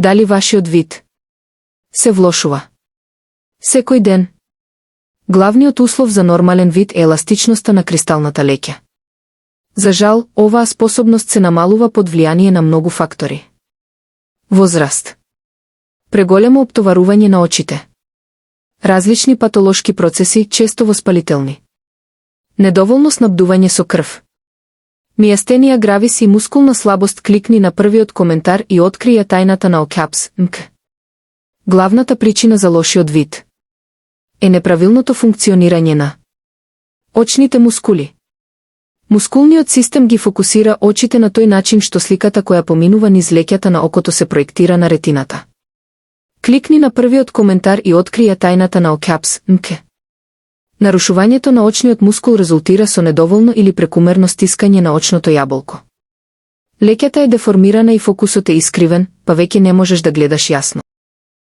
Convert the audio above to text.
Дали вашиот вид се влошува секој ден? Главниот услов за нормален вид е еластичноста на кристалната леќа. За жал, оваа способност се намалува под влијание на многу фактори. Возраст, преголемо оптоварување на очите, различни патолошки процеси, често воспалителни, недоволно снабдување со крв, мијастенија гравис и мускулна слабост. Кликни на првиот коментар и откри ја тајната на ОКАПС МК. Главната причина за лошиот вид е неправилното функционирање на очните мускули. Мускулниот систем ги фокусира очите на тој начин што сликата која поминува низ леќата на окото се проектира на ретината. Кликни на првиот коментар и откри ја тајната на ОКАПС МК. Нарушувањето на очниот мускул резултира со недоволно или прекумерно стискање на очното јаболко. Леќата е деформирана и фокусот е искривен, па веќе не можеш да гледаш јасно.